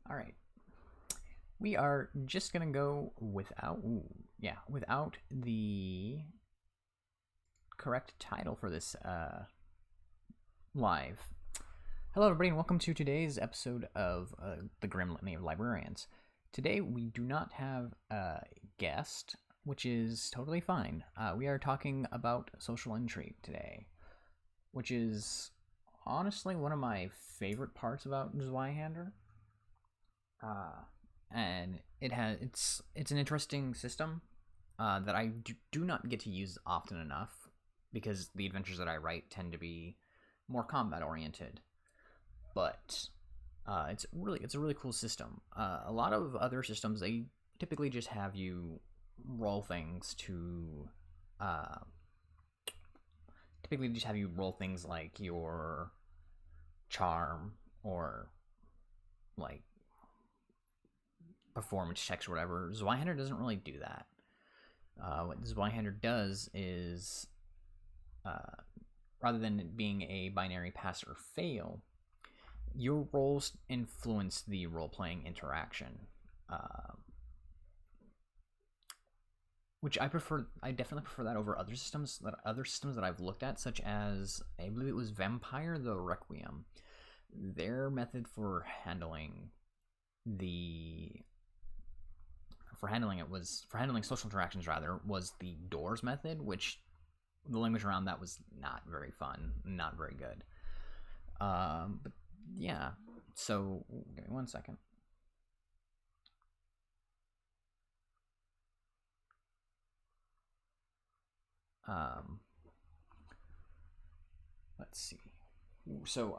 All right. We are just gonna go without the correct title for this live. Hello, everybody, and welcome to today's episode of the Grim Litany of Librarians. Today, we do not have a guest, which is totally fine. We are talking about social intrigue today, which is honestly one of my favorite parts about Zweihander. And it's an interesting system that I do not get to use often enough because the adventures that I write tend to be more combat oriented. But it's a really cool system. A lot of other systems, they typically just have you roll things to like your charm or like performance checks or whatever. Zweihander doesn't really do that. What Zweihander does is, rather than it being a binary pass or fail, your roles influence the role-playing interaction, which I prefer. I definitely prefer that over other systems that I've looked at, such as I believe it was Vampire the Requiem. Their method for handling social interactions was the doors method, which the language around that was not very fun, not very good. But yeah, so give me 1 second. Let's see. So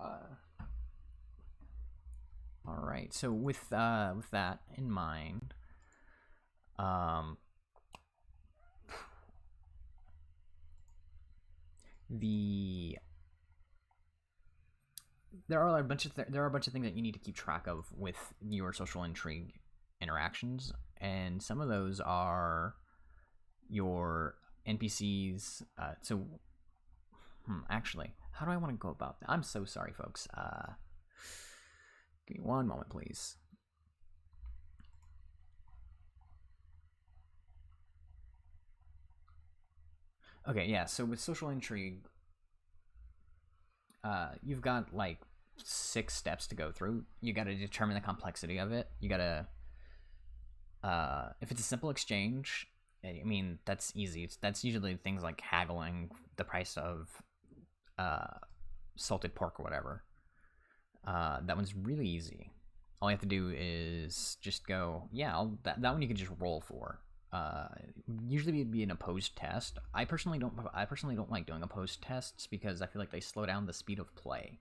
all right. So with that in mind, there are a bunch of things that you need to keep track of with your social intrigue interactions, and some of those are your NPCs. Actually, how do I want to go about that? I'm so sorry, folks. Give me 1 moment, please. Okay, yeah, so with social intrigue, you've got like 6 steps to go through. You got to determine the complexity of it. You got to, if it's a simple exchange, I mean, that's easy. That's usually things like haggling the price of salted pork or whatever. That one's really easy. All you have to do is just go, yeah, that one you can just roll for. Usually it'd be an opposed test. I personally don't like doing opposed tests because I feel like they slow down the speed of play.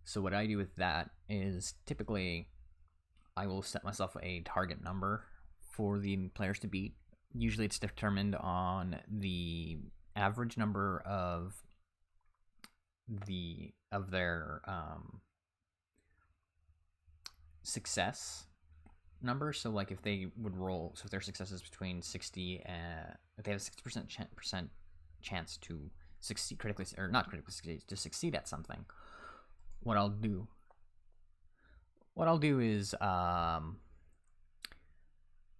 So what I do with that is typically I will set myself a target number for the players to beat. Usually it's determined on the average number of their success number. So like if they would roll, so if their success is between 60 and if they have a 60% chance to succeed critically, or not critically succeed, to succeed at something, what I'll do is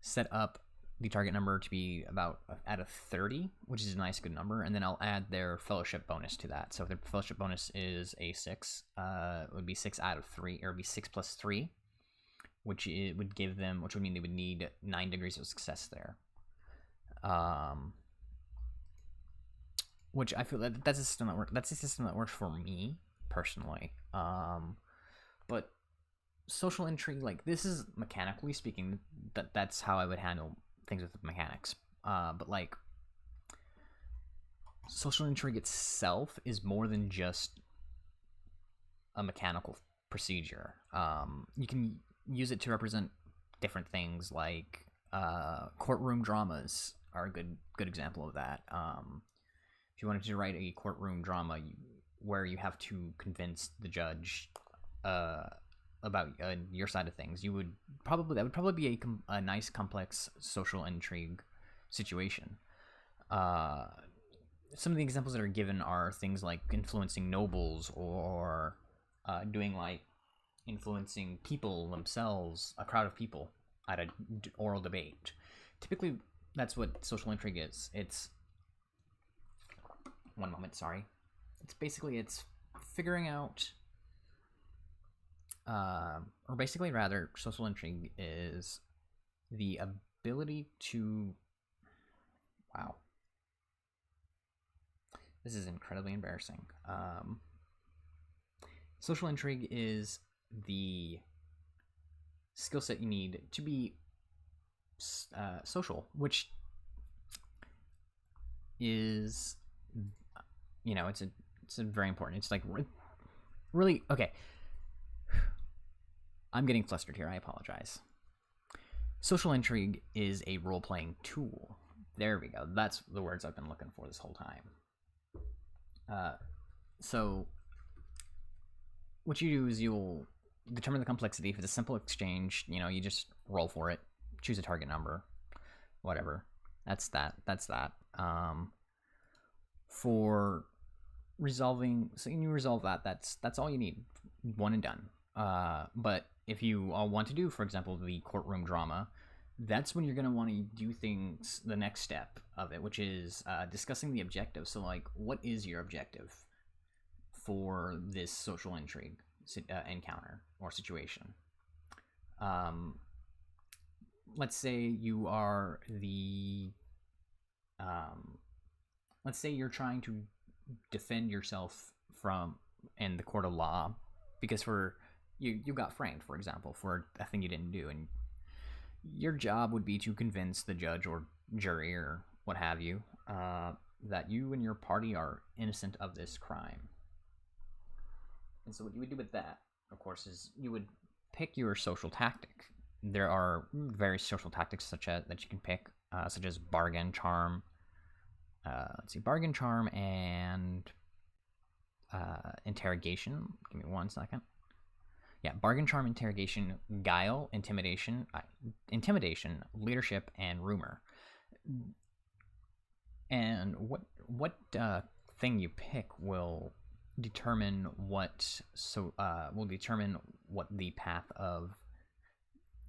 set up the target number to be about at a 30, which is a nice good number, and then I'll add their fellowship bonus to that. So if their fellowship bonus is a 6, it would be 6 out of 3, or it'd be 6 plus 3, which would mean they would need 9 degrees of success there. Which I feel that's a system that works for me personally. But social intrigue, like, this is mechanically speaking, that's how I would handle things with the mechanics. But like, social intrigue itself is more than just a mechanical procedure. You can use it to represent different things, like courtroom dramas are a good example of that. If you wanted to write a courtroom drama where you have to convince the judge about your side of things, that would probably be a nice complex social intrigue situation. Some of the examples that are given are things like influencing nobles, or doing like influencing people themselves, a crowd of people, at an oral debate. Typically, that's what social intrigue is. It's one moment, sorry. It's figuring out, or basically rather, social intrigue is the ability to, wow, this is incredibly embarrassing. Social intrigue is the skill set you need to be social, which is, it's a very important. It's like really okay. I'm getting flustered here. I apologize. Social intrigue is a role-playing tool. There we go. That's the words I've been looking for this whole time. So what you do is you'll determine the complexity. If it's a simple exchange, you just roll for it, choose a target number, whatever. That's that. For resolving, so you resolve that. That's all you need. One and done. But if you all want to do, for example, the courtroom drama, that's when you're going to want to do things, the next step of it, which is discussing the objective. So, like, what is your objective for this social intrigue encounter or situation? Let's say you are let's say you're trying to defend yourself in the court of law because you got framed, for example, for a thing you didn't do, and your job would be to convince the judge or jury or what have you that you and your party are innocent of this crime. And so what you would do with that, of course, is you would pick your social tactic. There are various social tactics that you can pick, such as bargain, charm. Bargain, charm, and interrogation. Give me 1 second. Yeah, bargain, charm, interrogation, guile, intimidation, leadership, and rumor. And what thing you pick will determine what the path of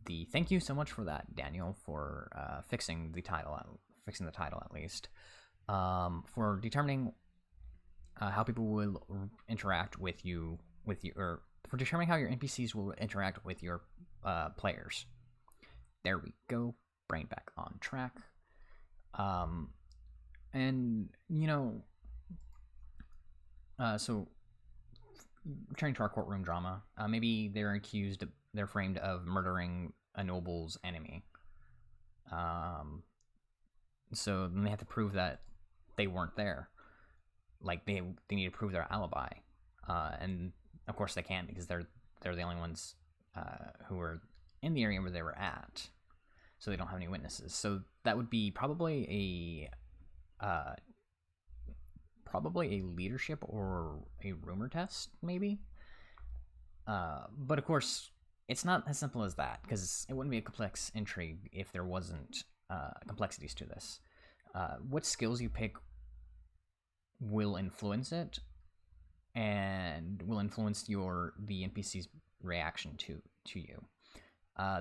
the. Thank you so much for that, Daniel, for fixing the title at least. For determining how people will interact with you, or for determining how your NPCs will interact with your players. There we go. Brain back on track. And so returning to our courtroom drama, maybe they're framed of murdering a noble's enemy. So then they have to prove that they weren't there. Like they need to prove their alibi, and of course they can't because they're the only ones who were in the area where they were at, so they don't have any witnesses. So that would be probably a leadership or a rumor test, maybe. But of course, it's not as simple as that because it wouldn't be a complex intrigue if there wasn't complexities to this. What skills you pick will influence it, and will influence the NPC's reaction to you.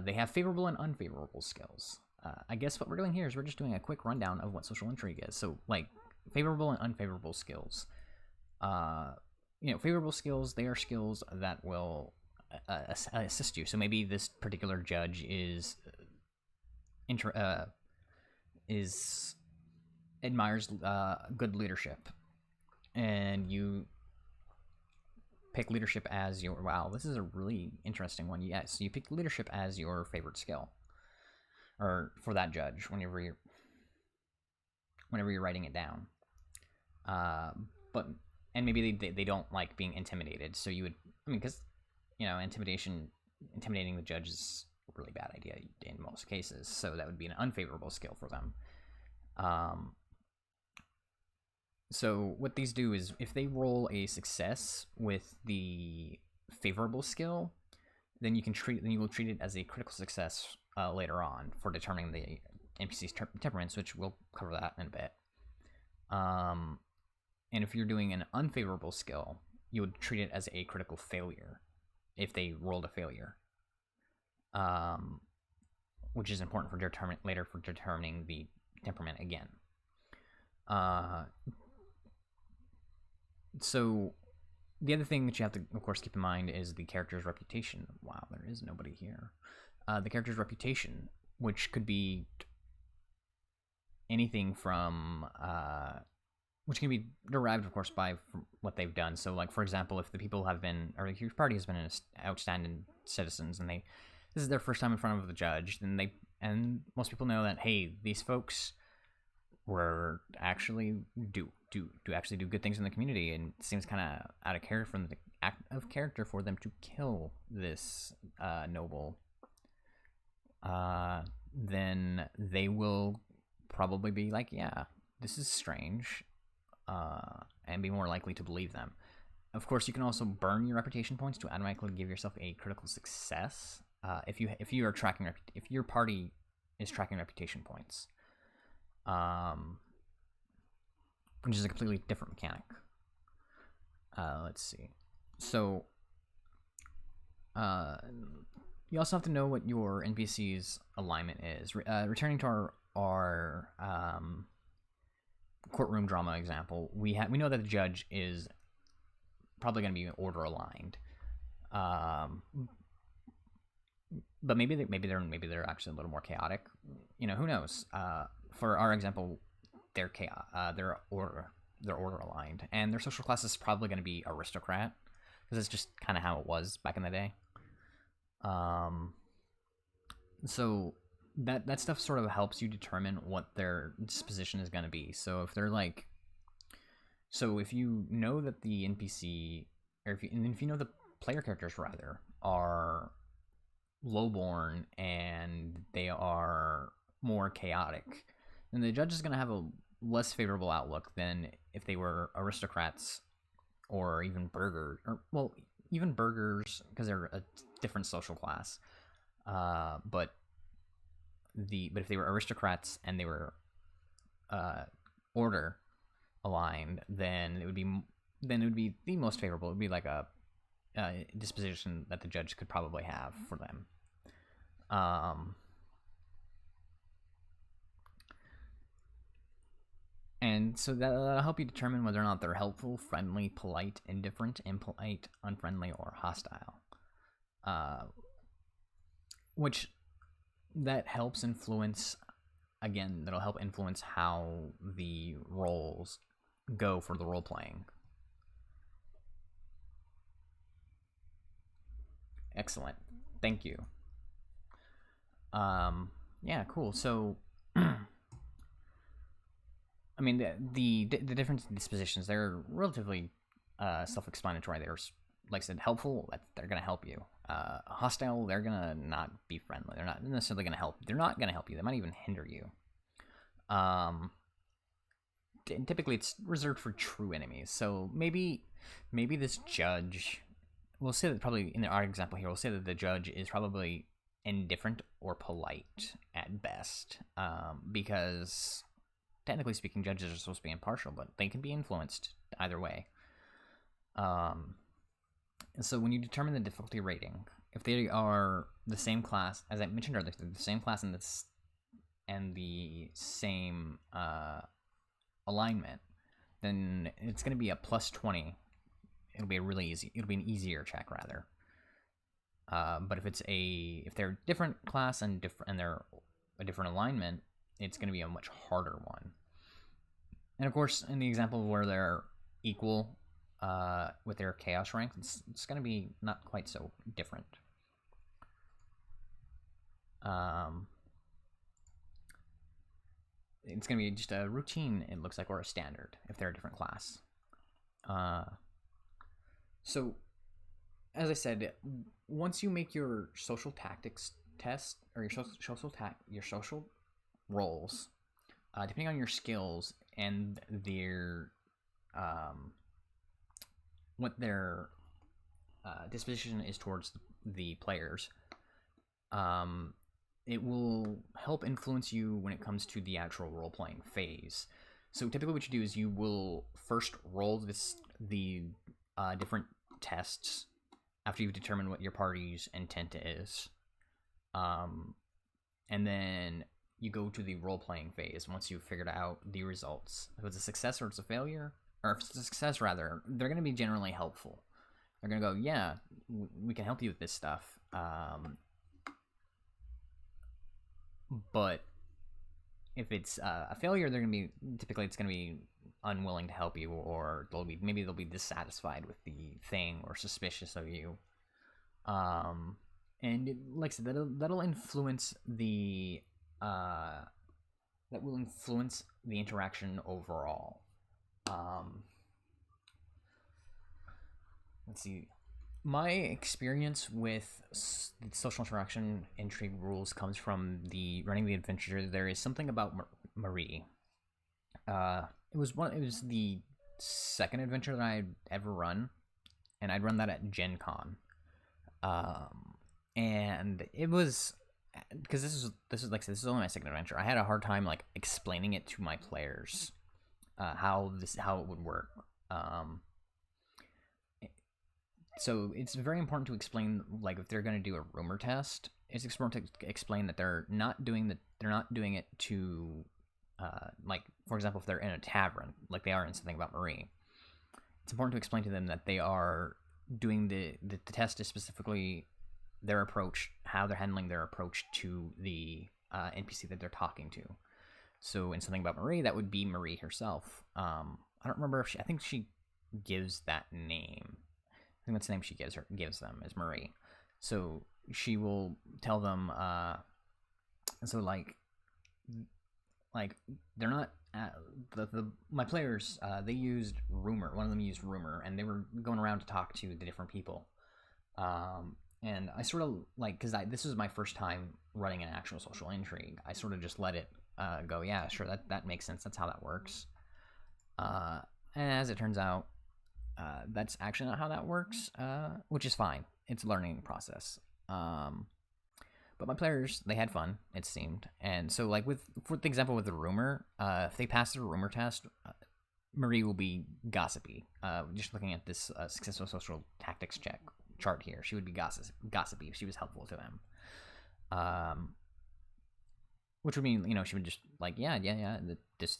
They have favorable and unfavorable skills. I guess what we're doing here is we're just doing a quick rundown of what social intrigue is. So, like, favorable and unfavorable skills. Favorable skills, they are skills that will assist you. So maybe this particular judge admires good leadership, and you pick leadership as your. Wow, this is a really interesting one. Yes, you pick leadership as your favorite skill, or for that judge whenever you're writing it down. And maybe they don't like being intimidated, so you would. Because intimidating the judge is a really bad idea in most cases. So that would be an unfavorable skill for them. So what these do is if they roll a success with the favorable skill, then you will treat it as a critical success later on for determining the NPC's temperaments, which we'll cover that in a bit. And if you're doing an unfavorable skill, you would treat it as a critical failure if they rolled a failure, which is important for determining the temperament again. So the other thing that you have to, of course, keep in mind is the character's reputation. Wow, there is nobody here. The character's reputation, which could be anything from, which can be derived, of course, by what they've done. So, like, for example, if the people have been, or your party has been outstanding citizens, and this is their first time in front of the judge, then and most people know that, hey, these folks were actually do good things in the community, and it seems kind of out of character for them to kill this noble. Then they will probably be like, yeah, this is strange, and be more likely to believe them. Of course, you can also burn your reputation points to automatically give yourself a critical success. If your party is tracking reputation points, which is a completely different mechanic. Let's see. So, you also have to know what your NPC's alignment is. Returning to our courtroom drama example, we know that the judge is probably going to be order aligned, but maybe they're actually a little more chaotic. Who knows? For our example, they're order aligned, and their social class is probably going to be aristocrat, because it's just kind of how it was back in the day. So that stuff sort of helps you determine what their disposition is going to be. So if you know that the NPC, or if you know the player characters rather, are lowborn and they are more chaotic, then the judge is going to have a less favorable outlook than if they were aristocrats or even burgers, because they're a different social class. But if they were aristocrats and they were order aligned, then it would be the most favorable. It would be like a disposition that the judge could probably have for them. And so that'll help you determine whether or not they're helpful, friendly, polite, indifferent, impolite, unfriendly, or hostile. Which that helps influence, again, that'll help influence how the roles go for the role playing. Excellent. Thank you. Yeah, cool. So, I mean, the different dispositions, they're relatively self-explanatory. They're, like I said, helpful. They're going to help you. Hostile, they're going to not be friendly. They're not necessarily going to help. They're not going to help you. They might even hinder you. Typically, it's reserved for true enemies. So maybe this judge, we'll say that probably in our example here, we'll say that the judge is probably indifferent or polite at best, because technically speaking, judges are supposed to be impartial, but they can be influenced either way. And so when you determine the difficulty rating, if they are the same class, as I mentioned earlier, they're the same class and the same alignment, then it's going to be a plus 20. It'll be an easier check rather. But if they're different class and they're a different alignment, it's going to be a much harder one. And of course, in the example where they're equal with their chaos rank, it's going to be not quite so different. It's going to be just a routine, it looks like, or a standard if they're a different class. So, as I said, once you make your social tactics test, or your social roles, depending on your skills and what their disposition is towards the players, it will help influence you when it comes to the actual role-playing phase. So typically what you do is you will first roll the different tests after you've determined what your party's intent is. And then you go to the role-playing phase once you've figured out the results. If it's a success or it's a failure, or if it's a success rather, they're going to be generally helpful. They're going to go, yeah, we can help you with this stuff. But if it's a failure, they're going to be, typically it's going to be unwilling to help you, or maybe they'll be dissatisfied with the thing or suspicious of you. And like I said, that'll influence the interaction overall. Let's see. My experience with social interaction intrigue rules comes from the running the adventure. There is something about Marie. It was the second adventure that I'd ever run, and I'd run that at Gen Con. And it was because this is like this is only my second adventure. I had a hard time like explaining it to my players, how it would work. So it's very important to explain, like, if they're going to do a rumor test, it's important to explain that they're not doing it to, like, for example, if they're in a tavern, like they are in Something About Marie. It's important to explain to them that they are doing the test is specifically their approach, how they're handling their approach to the NPC that they're talking to. So in Something About Marie, that would be Marie herself. I don't remember if I think she gives that name. I think that's the name she gives them is Marie. So she will tell them. So like they're not my players. They used rumor. One of them used rumor, and they were going around to talk to the different people. And I sort of like, because this was my first time running an actual social intrigue. I sort of just let it go. Yeah, sure, that makes sense. That's how that works. And as it turns out, that's actually not how that works, which is fine. It's a learning process. But my players, they had fun, it seemed. And so, like, for the example with the rumor, if they pass the rumor test, Marie will be gossipy. Just looking at this successful social tactics chart here, she would be gossipy if she was helpful to them. Which would mean, she would just like, yeah, this.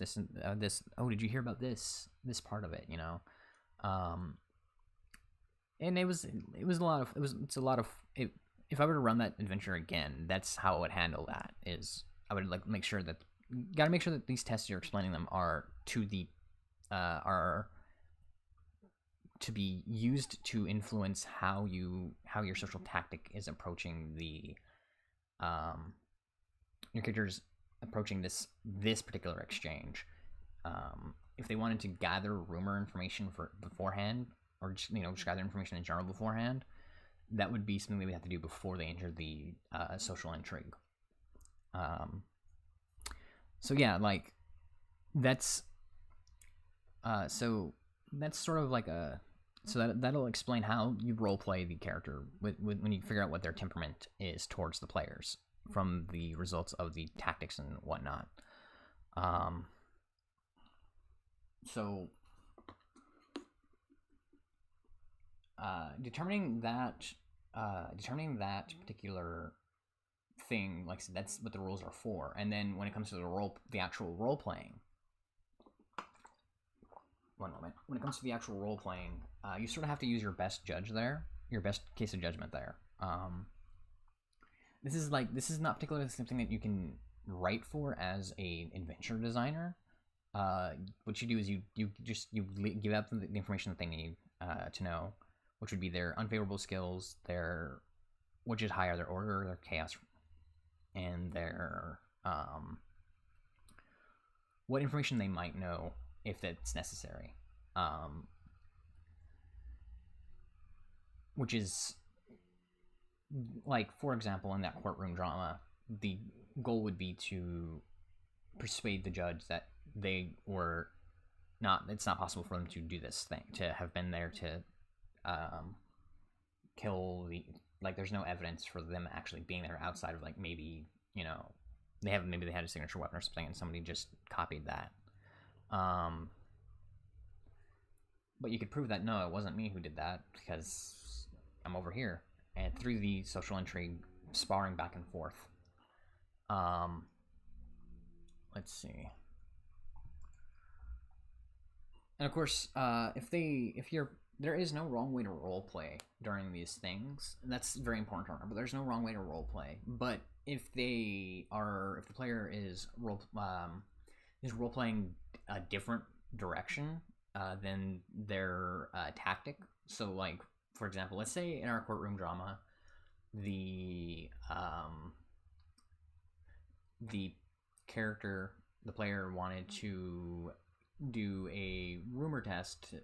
Oh, did you hear about this part of it? And it's a lot of. If I were to run that adventure again, that's how I would handle that. Is I would like make sure that these tests you're explaining them are to be used to influence how your social tactic is approaching the your characters approaching this particular exchange. If they wanted to gather rumor information beforehand, or just gather information in general beforehand, that would be something they would have to do before they enter the social intrigue. So yeah, like that's sort of like that'll explain how you roleplay the character when you figure out what their temperament is towards the players from the results of the tactics and whatnot. So determining that particular thing, like that's what the rules are for. And then when it comes to the actual role playing, one moment. When it comes to the actual role playing, you sort of have to use your best case of judgment there. This is not particularly something that you can write for as an adventure designer. What you do is you give out the information that they need to know, which would be their unfavorable skills, which is higher, their order, their chaos, and their what information they might know if it's necessary. Which is, like, for example, in that courtroom drama, the goal would be to persuade the judge that it's not possible for them to do this thing, to have been there to kill there's no evidence for them actually being there outside of, like, maybe they had a signature weapon or something and somebody just copied that. But you could prove that no, it wasn't me who did that, because I'm over here. And through the social intrigue, sparring back and forth. Let's see. And of course, there is no wrong way to roleplay during these things. That's very important to remember. There's no wrong way to roleplay. But if the player is roleplaying a different direction than their tactic. So, like, for example, let's say in our courtroom drama, the player wanted to do a rumor test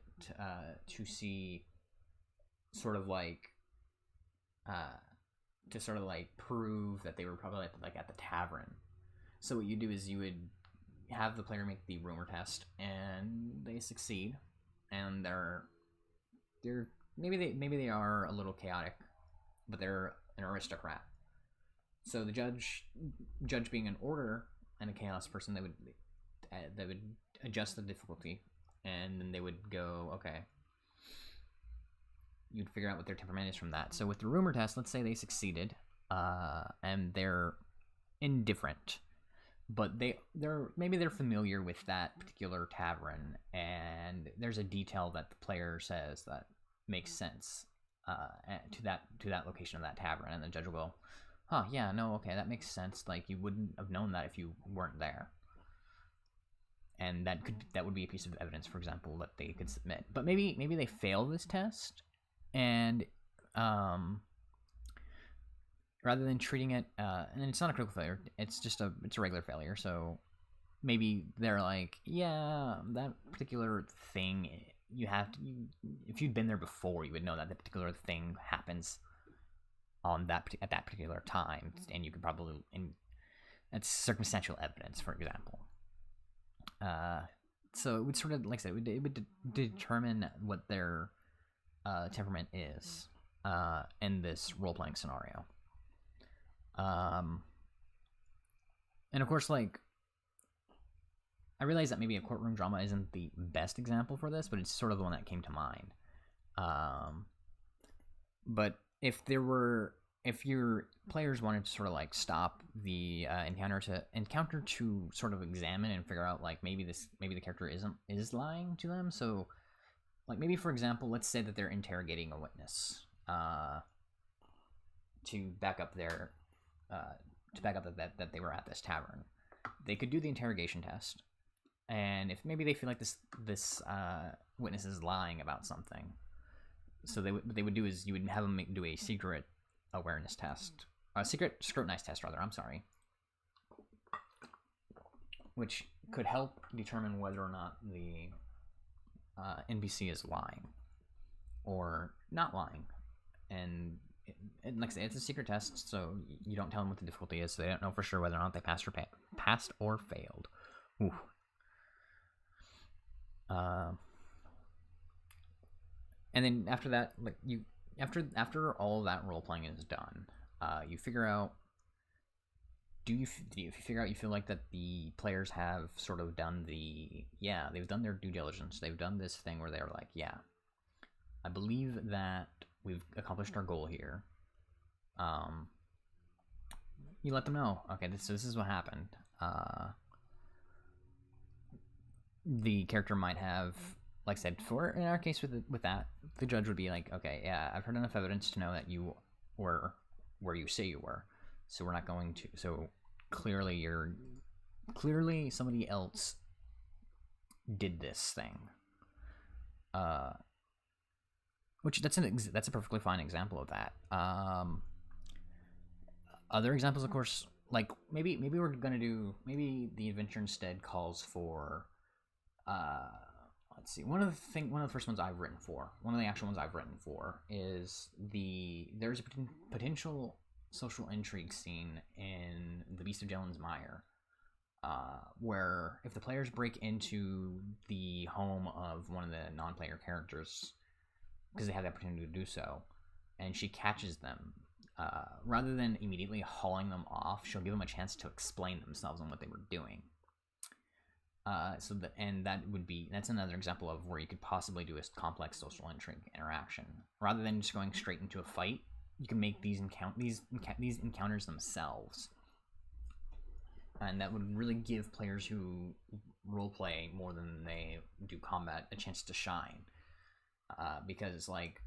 to see sort of like to sort of like prove that they were probably like at the tavern. So what you do is you would have the player make the rumor test, and they succeed, and they're maybe they are a little chaotic, but they're an aristocrat. So the judge being an order and a chaos person, they would adjust the difficulty, and then they would go, okay, you'd figure out what their temperament is from that. So with the rumor test, let's say they succeeded, and they're indifferent, but they're familiar with that particular tavern, and there's a detail that the player says that makes sense to that location of that tavern, and the judge will go, huh, yeah, no, okay, that makes sense. Like, you wouldn't have known that if you weren't there. And that would be a piece of evidence, for example, that they could submit. But maybe they fail this test, and rather than treating it, and it's not a critical failure, it's a regular failure. So maybe they're like, yeah, that particular thing, if you'd been there before, you would know that the particular thing happens at that particular time, and you could probably, and that's circumstantial evidence, for example. So it would sort of, like I said, it would determine what their temperament is in this role-playing scenario. And of course, like, I realize that maybe a courtroom drama isn't the best example for this, but it's sort of the one that came to mind. But if your players wanted to sort of like stop the encounter to sort of examine and figure out, like, maybe the character is lying to them. So, like, maybe, for example, let's say that they're interrogating a witness to back up that they were at this tavern. They could do the interrogation test, and if maybe they feel like this witness is lying about something, so what they would do is you would have them do a secret awareness test, a secret scrutinize test, rather. I'm sorry, which could help determine whether or not the NPC is lying or not lying. And like I say, it's a secret test, so you don't tell them what the difficulty is, so they don't know for sure whether or not they passed or failed. Ooh. And then after that, like, after all of that role playing is done, you figure out. If you figure out, you feel like that the players have sort of done they've done their due diligence. They've done this thing where they're like, yeah, I believe that we've accomplished our goal here. You let them know, okay, this is what happened. The character might have, like I said, in our case with that, the judge would be like, okay, yeah, I've heard enough evidence to know that you were where you say you were, so we're not going to. So clearly somebody else did this thing. Which that's a perfectly fine example of that. Other examples, of course, like maybe we're gonna do, maybe the adventure instead calls for, let's see, one of the first ones I've written for, one of the actual ones I've written for is there's a potential social intrigue scene in The Beast of Jellen's Mire, where if the players break into the home of one of the non-player characters, because they have the opportunity to do so, and she catches them, rather than immediately hauling them off, she'll give them a chance to explain themselves and what they were doing. That's another example of where you could possibly do a complex social intrigue interaction rather than just going straight into a fight. You can make these encounters themselves, and that would really give players who roleplay more than they do combat a chance to shine. Because like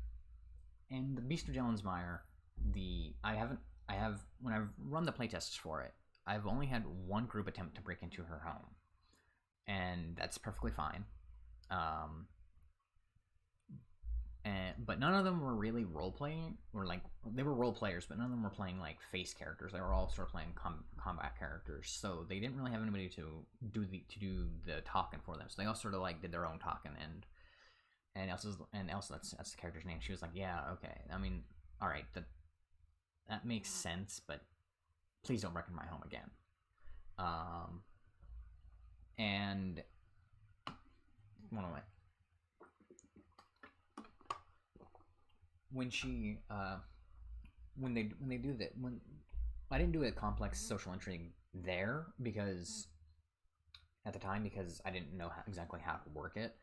in the Beast of Jellensmire, when I've run the playtests for it, I've only had one group attempt to break into her home, and that's perfectly fine. But none of them were really role playing, or like they were role players, but none of them were playing like face characters. They were all sort of playing combat characters, so they didn't really have anybody to do the talking for them. So they all sort of like did their own talking, and Elsa, that's the character's name. She was like, yeah, okay. I mean, all right, that makes sense, but please don't wreck in my home again. And what am I? When she when they do that, when I didn't do a complex social intrigue there because at the time because I didn't know exactly how to work it.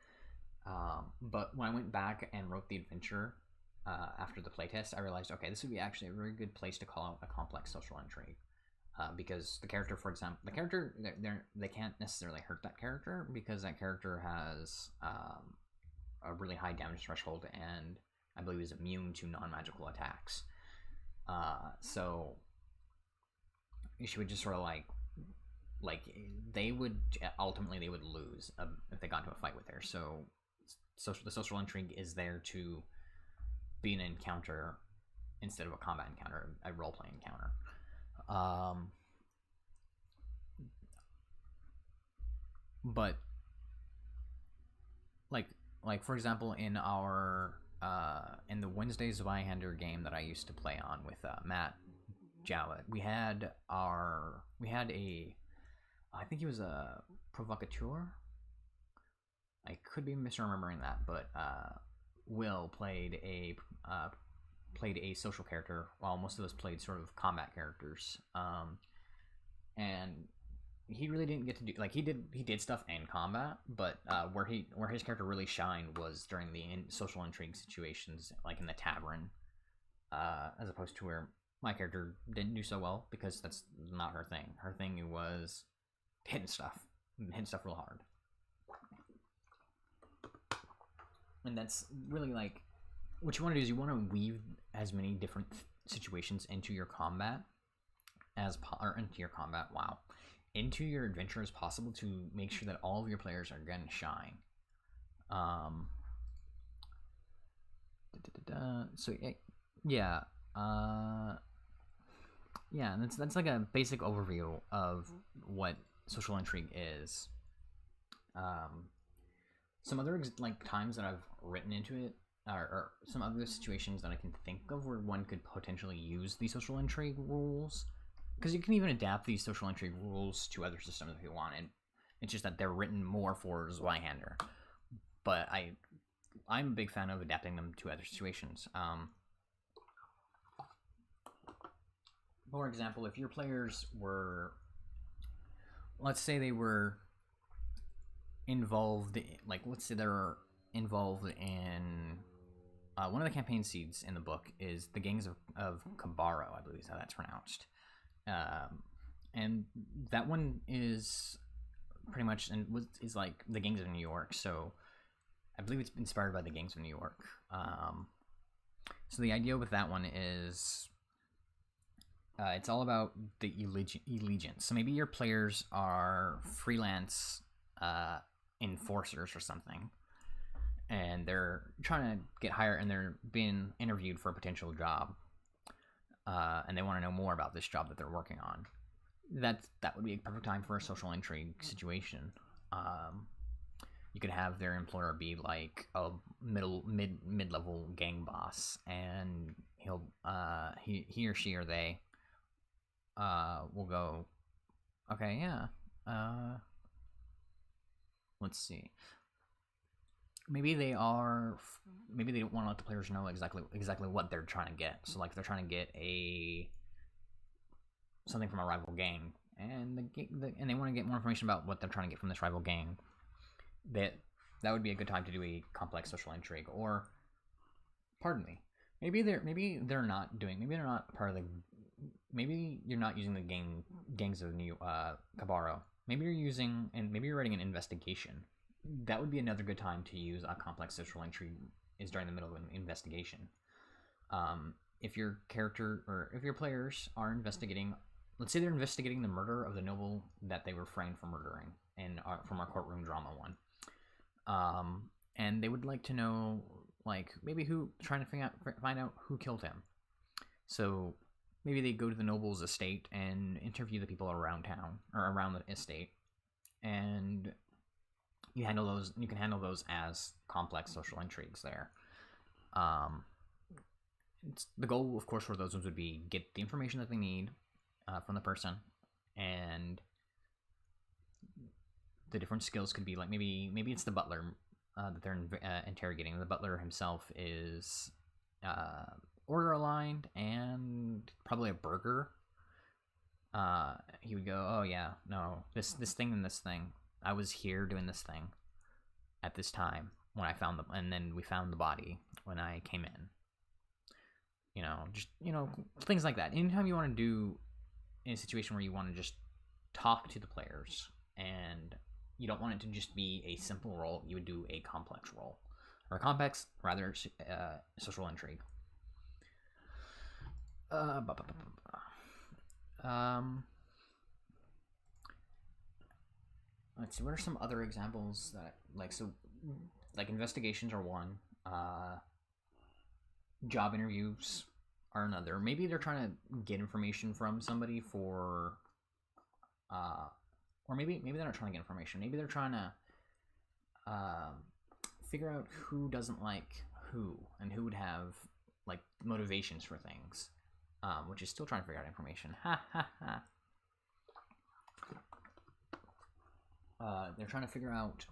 But when I went back and wrote the adventure after the playtest, I realized, okay, this would be actually a very good place to call out a complex social intrigue. Because the character, for example, they can't necessarily hurt that character because that character has a really high damage threshold and I believe is immune to non-magical attacks. So she would just sort of like they would lose if they got into a fight with her. So the social intrigue is there to be an encounter instead of a combat encounter, a role-playing encounter. But like for example, in the Wednesdays Zweihander game that I used to play on with Matt Jowett, we had I think he was a provocateur. I could be misremembering that, but Will played a social character, while most of us played sort of combat characters. And he really didn't get to do he did stuff in combat, but where his character really shined was during the social intrigue situations, like in the tavern, as opposed to where my character didn't do so well because that's not her thing. Her thing was hitting stuff real hard. And that's really like what you want to do is you want to weave as many different situations into your combat into your adventure as possible to make sure that all of your players are going to shine. So yeah, and that's like a basic overview of what social intrigue is. Some other times that I've written into it, or some other situations that I can think of where one could potentially use the social intrigue rules, because you can even adapt these social intrigue rules to other systems if you wanted. It's just that they're written more for Zweihander, but I'm a big fan of adapting them to other situations. For example, if your players were, let's say they were involved, let's say they're involved in one of the campaign seeds in the book is the gangs of Cabarro, I believe is how that's pronounced. And that one is pretty much is like the gangs of New York, so I believe it's inspired by the gangs of New York. So the idea with that one is it's all about the allegiance. So maybe your players are freelance enforcers or something, and they're trying to get hired and they're being interviewed for a potential job, and they want to know more about this job that they're working on. That would be a perfect time for a social intrigue situation. You could have their employer be like a mid-level gang boss, and he'll he or she or they will go, okay, yeah, let's see. Maybe they don't want to let the players know exactly what they're trying to get. So like they're trying to get something from a rival gang, and and they want to get more information about what they're trying to get from this rival gang, that would be a good time to do a complex social intrigue. Or, pardon me, maybe they're not doing, maybe they're not part of the, maybe you're not using the gangs of New Cabarro. Maybe you're using, and maybe you're writing an investigation. That would be another good time to use a complex social intrigue, is during the middle of an investigation. If your character, or if your players are investigating, let's say they're investigating the murder of the noble that they refrained from murdering from our courtroom drama one. And they would like to know, like, maybe who, trying to find out who killed him. So maybe they go to the noble's estate and interview the people around town, or around the estate, and you can handle those as complex social intrigues there. The goal, of course, for those ones would be get the information that they need from the person, and the different skills could be like, maybe it's the butler that they're interrogating. The butler himself is order aligned and probably a burger. He would go, oh yeah, no, this thing and this thing. I was here doing this thing at this time when I found them, and then we found the body when I came in. Just things like that. Anytime you want to do in a situation where you want to just talk to the players and you don't want it to just be a simple role, you would do a complex role, or a complex, rather, social intrigue. Let's see, what are some other examples that, like investigations are one, job interviews are another. Maybe they're trying to get information from somebody for, or maybe they're not trying to get information. Maybe they're trying to figure out who doesn't like who, and who would have like motivations for things, which is still trying to figure out information. They're trying to figure out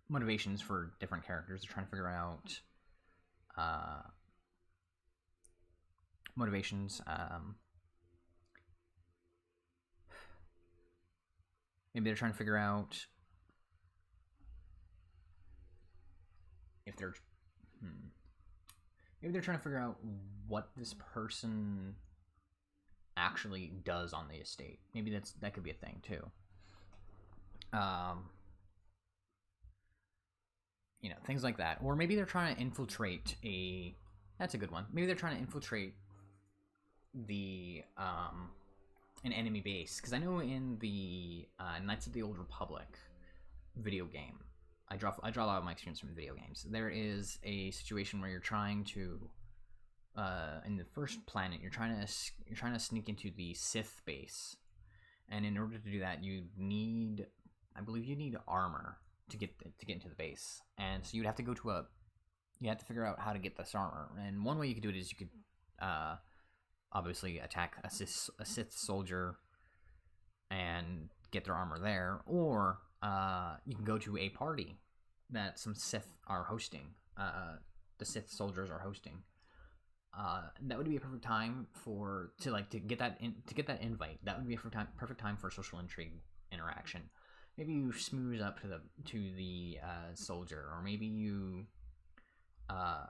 motivations for different characters. They're trying to figure out motivations. Maybe they're trying to figure out if they're maybe they're trying to figure out what this person actually does on the estate. Maybe that could be a thing too. Things like that. Or maybe they're trying to infiltrate that's a good one. Maybe they're trying to infiltrate an enemy base. Because I know in the Knights of the Old Republic video game, I draw a lot of my experience from video games. There is a situation where you're trying to, in the first planet, you're trying to sneak into the Sith base, and in order to do that, I believe you need armor to get into the base, and so you'd have to go to you have to figure out how to get this armor. And one way you could do it is you could obviously attack a Sith soldier and get their armor there, or you can go to a party that some Sith are hosting. The Sith soldiers are hosting. That would be a perfect time to get that invite. That would be a perfect time for social intrigue interaction. Maybe you smooth up to the soldier, or maybe you find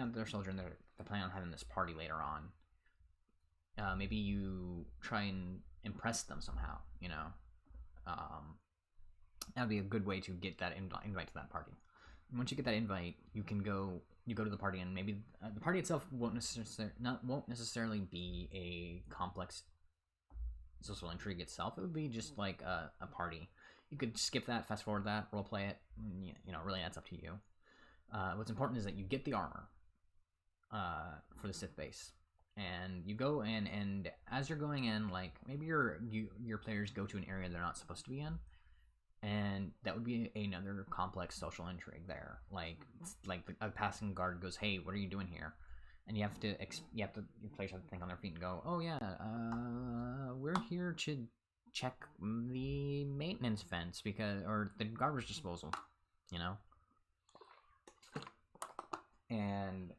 out they're a soldier and they're planning on having this party later on. Maybe you try and impress them somehow. That would be a good way to get that invite to that party. And once you get that invite, you go to the party, and maybe the party itself won't necessarily be a complex social intrigue itself. It would be just like a party. You could skip that, fast forward that, role play it. Really that's up to you. What's important is that you get the armor for the Sith base, and you go in, and as you're going in, like, maybe your players go to an area they're not supposed to be in, and that would be another complex social intrigue there. Like a passing guard goes, "Hey, what are you doing here?" And your players have to think on their feet and go, "Oh yeah, we're here to check the maintenance fence or the garbage disposal," And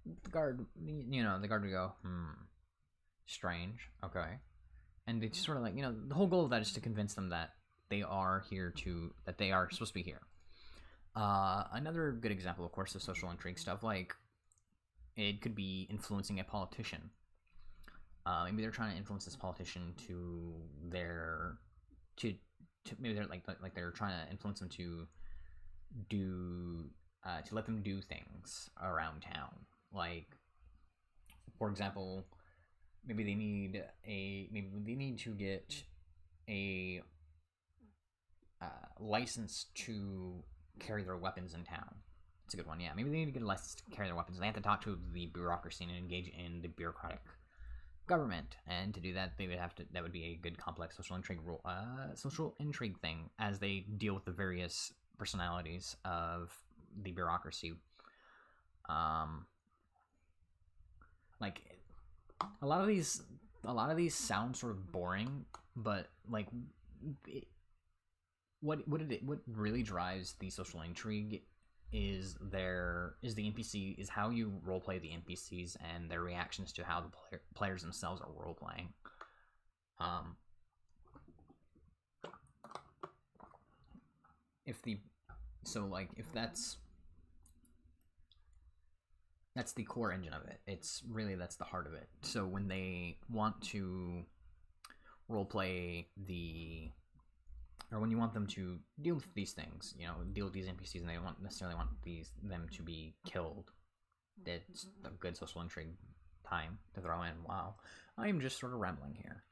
the guard, the guard would go, strange, okay. And it's sort of like, the whole goal of that is to convince them that they are that they are supposed to be here. Another good example, of course, of social intrigue stuff, like, it could be influencing a politician. Maybe they're trying to influence this politician maybe they're like they're trying to influence them to let them do things around town. Like, for example, maybe they need to get a license to carry their weapons in town. It's a good one, yeah. Maybe they need to get a license to carry their weapons. They have to talk to the bureaucracy and engage in the bureaucratic government, and to do that, that would be a good complex social intrigue thing, as they deal with the various personalities of the bureaucracy. Like, a lot of these sound sort of boring, but like, what really drives the social intrigue is the NPC, is how you roleplay the NPCs and their reactions to how the players themselves are roleplaying. If that's the core engine of it. That's the heart of it. So when they want to roleplay or when you want them to deal with these things, deal with these NPCs, and they don't necessarily want them to be killed, it's a good social intrigue time to throw in. Wow, I am just sort of rambling here.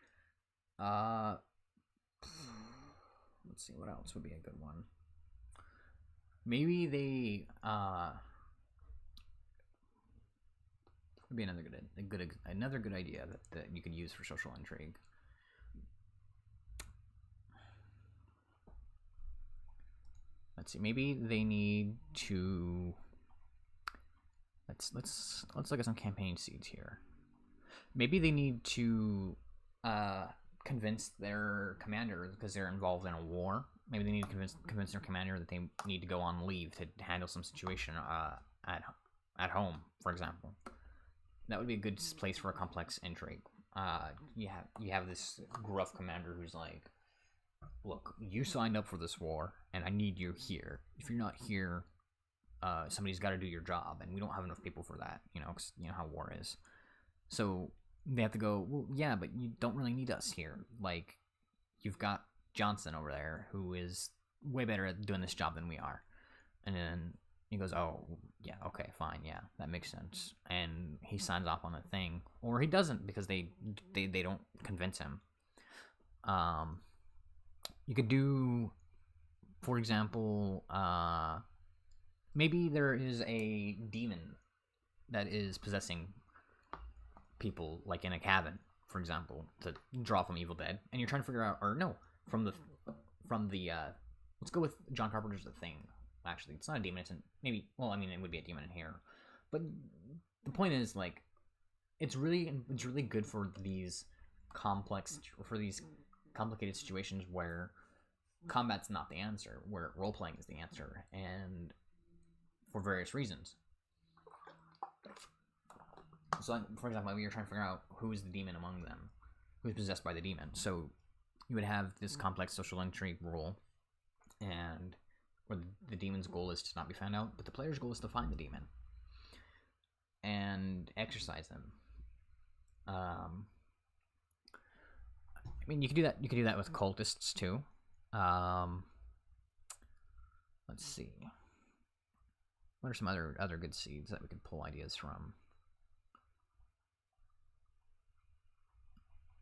Let's see, what else would be a good one. Maybe they would be another good idea that you could use for social intrigue. Let's see. Maybe they need to. Let's look at some campaign seeds here. Maybe they need to convince their commander, because they're involved in a war. Maybe they need to convince their commander that they need to go on leave to handle some situation at home, for example. That would be a good place for a complex intrigue. You have this gruff commander who's like, look, you signed up for this war, and I need you here. If you're not here, somebody's got to do your job, and we don't have enough people for that, because you know how war is. So they have to go, well, yeah, but you don't really need us here. Like, you've got Johnson over there, who is way better at doing this job than we are. And then he goes, oh, yeah, okay, fine, yeah, that makes sense. And he signs off on the thing. Or he doesn't, because they don't convince him. You could do, for example, maybe there is a demon that is possessing people, like in a cabin, for example, to draw from Evil Dead, and you're trying to figure out, or no, from the let's go with John Carpenter's The Thing. Actually, it's not a demon. It would be a demon in here, but the point is, like, it's really good for these complicated situations where combat's not the answer, where role-playing is the answer, and for various reasons. So, for example, you're trying to figure out who is the demon among them, who's possessed by the demon. So you would have this complex social intrigue role, and where the demon's goal is to not be found out, but the player's goal is to find the demon and exorcise them. You could do that. You could do that with cultists too. Let's see. What are some other good seeds that we could pull ideas from?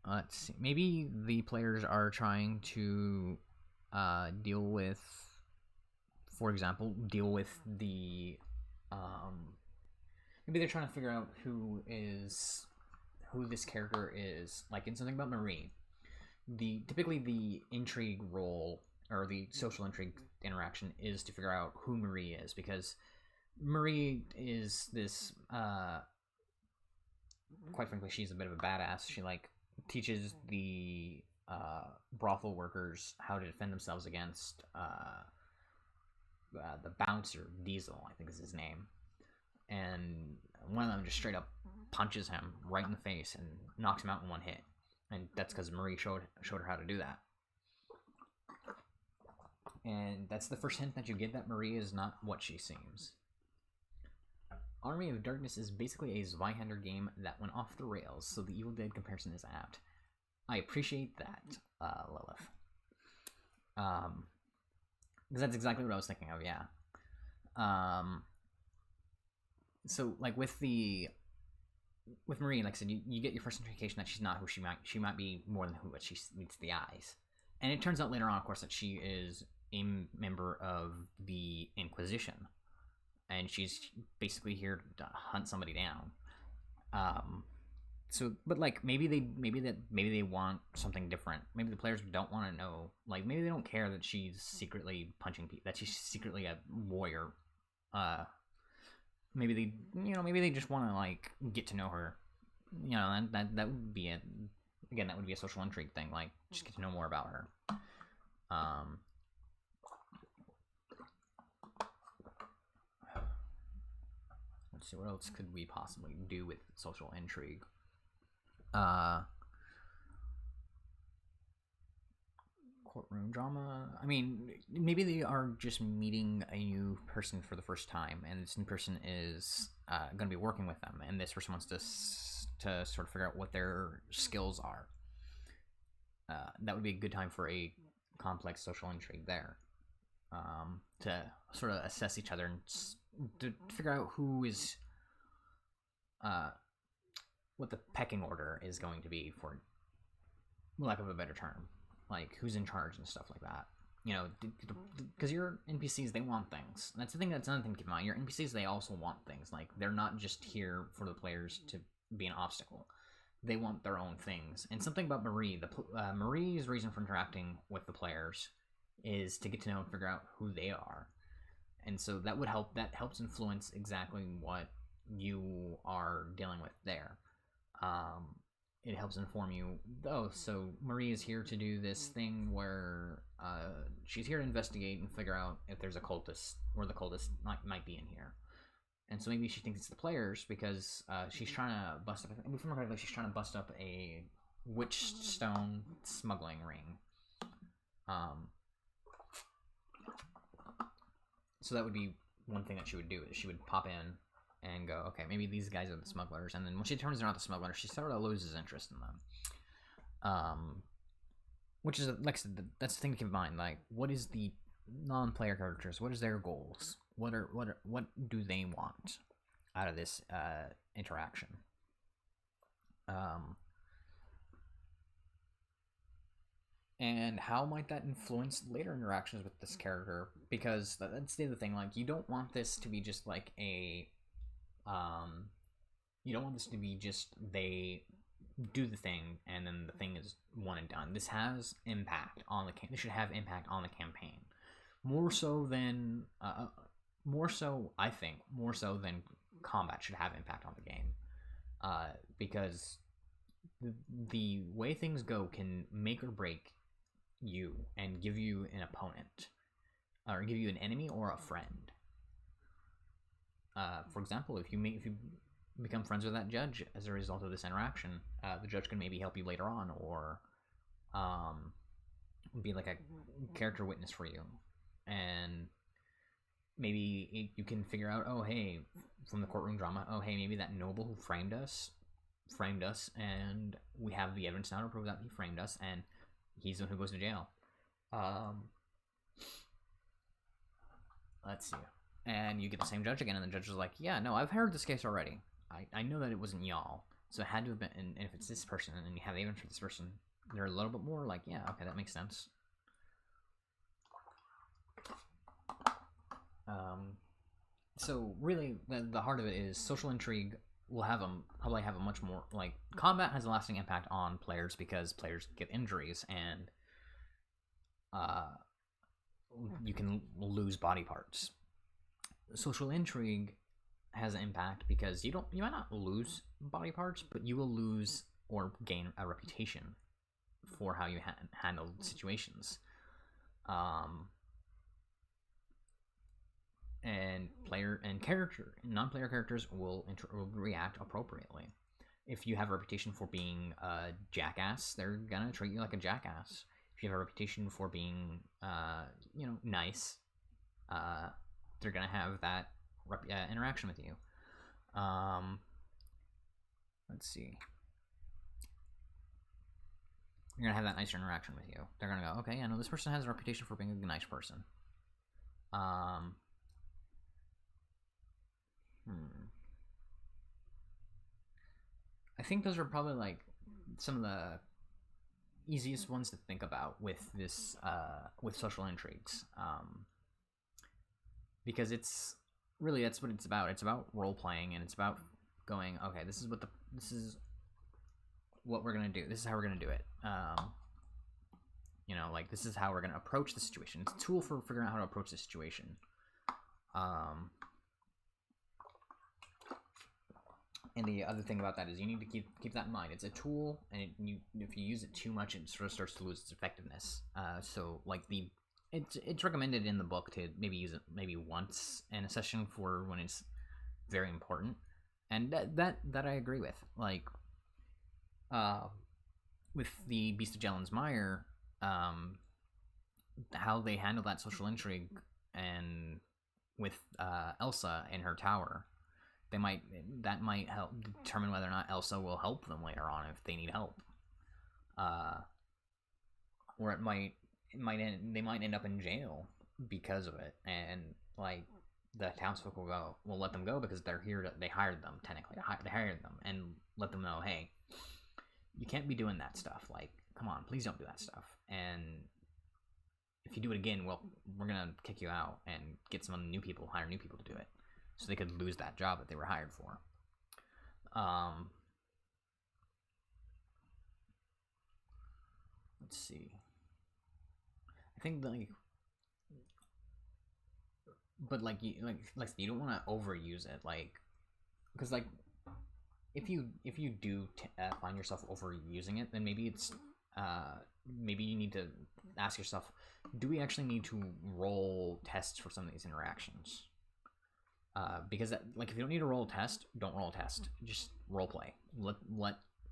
Let's see. Maybe the players are trying to deal with the maybe they're trying to figure out who this character is. Like in something about Marie, typically the intrigue role, or the social intrigue interaction, is to figure out who Marie is, because Marie is this quite frankly, she's a bit of a badass. She teaches the brothel workers how to defend themselves against the bouncer, Diesel, I think is his name. And one of them just straight up punches him right in the face and knocks him out in one hit. And that's because Marie showed her how to do that. And that's the first hint that you get that Marie is not what she seems. Army of Darkness is basically a Zweihander game that went off the rails, so the Evil Dead comparison is apt. I appreciate that, Lilith. Because that's exactly what I was thinking of, yeah. So, like, with Marie, like I said, you get your first indication that she's not who she might be more than who she meets the eyes. And it turns out later on, of course, that she is a member of the Inquisition. And she's basically here to hunt somebody down. So, but like maybe they want something different. Maybe the players don't want to know. Like maybe they don't care that she's secretly punching people. That she's secretly a warrior. Maybe they just want to like get to know her. You know, that would be it. Again, that would be a social intrigue thing. Like just get to know more about her. Let's see, what else could we possibly do with social intrigue? Courtroom drama. I mean, maybe they are just meeting a new person for the first time, and this new person is going to be working with them, and this person wants to sort of figure out what their skills are. That would be a good time for a complex social intrigue there, to sort of assess each other and to figure out who is, what the pecking order is going to be, for lack of a better term, like who's in charge and stuff like that. You know, because your NPCs, they want things. That's the thing. That's another thing to keep in mind. Your NPCs, they also want things. Like they're not just here for the players to be an obstacle. They want their own things. And something about Marie, Marie's reason for interacting with the players is to get to know and figure out who they are. And so that would help. That helps influence exactly what you are dealing with there. It helps inform you. Oh, so Marie is here to do this thing where she's here to investigate and figure out if there's a cultist, or the cultist might be in here. And so maybe she thinks it's the players because she's trying to bust up. If I remember correctly, she's trying to bust up a witchstone smuggling ring. So that would be one thing that she would do, is she would pop in and go, okay, maybe these guys are the smugglers. And then when she turns out the smugglers, she sort of loses interest in them. Which is, like I said, that's the thing to keep in mind. Like, what is the non-player characters? What is their goals? What do they want out of this interaction? And how might that influence later interactions with this character? Because that's the other thing. Like, you don't want this to be just like a, you don't want this to be just they do the thing and then the thing is one and done. This has impact on the this should have impact on the campaign, more so than I think more so than combat should have impact on the game, because the way things go can make or break you and give you an opponent, or give you an enemy or a friend. For example, if you become friends with that judge as a result of this interaction, the judge can maybe help you later on, or be like a character witness for you, and maybe you can figure out, oh hey, from the courtroom drama, oh hey, maybe that noble who framed us, and we have the evidence now to prove that he framed us, and he's the one who goes to jail. Let's see. And you get the same judge again, and the judge is like, yeah, no, I've heard this case already. I know that it wasn't y'all, so it had to have been, and if it's this person, and you have the evidence for this person, they're a little bit more like, yeah, okay, that makes sense. So really, the heart of it is social intrigue will probably have a much more, like, combat has a lasting impact on players because players get injuries, and you can lose body parts. Social intrigue has an impact because you might not lose body parts, but you will lose or gain a reputation for how you handle situations. And non-player characters will react appropriately. If you have a reputation for being a jackass, they're gonna treat you like a jackass. If you have a reputation for being, nice, they're gonna have that interaction with you. Let's see. You're gonna have that nicer interaction with you. They're gonna go, okay, I know this person has a reputation for being a nice person. I think those are probably like some of the easiest ones to think about with this with social intrigues, because it's really, that's what it's about. It's about role playing, and it's about going, okay, this is what we're gonna do. This is how we're gonna do it. Like, this is how we're gonna approach the situation. It's a tool for figuring out how to approach the situation. And the other thing about that is you need to keep that in mind. It's a tool, and if you use it too much, it sort of starts to lose its effectiveness. So like it's recommended in the book to maybe use it maybe once in a session for when it's very important, and that I agree with. Like, with the Beast of Jellen's Mire, how they handle that social intrigue, and with Elsa in her tower, that might help determine whether or not Elsa will help them later on if they need help, or they might end up in jail because of it, and like the townsfolk will let them go because they're here. They hired them technically. They hired them and let them know, hey, you can't be doing that stuff. Like, come on, please don't do that stuff. And if you do it again, well, we're gonna kick you out and get hire new people to do it, so they could lose that job that they were hired for. Let's see. I think you don't want to overuse it, because if you do find yourself overusing it, then maybe it's maybe you need to ask yourself, do we actually need to roll tests for some of these interactions? Because if you don't need to roll a test, don't roll a test. Just role play.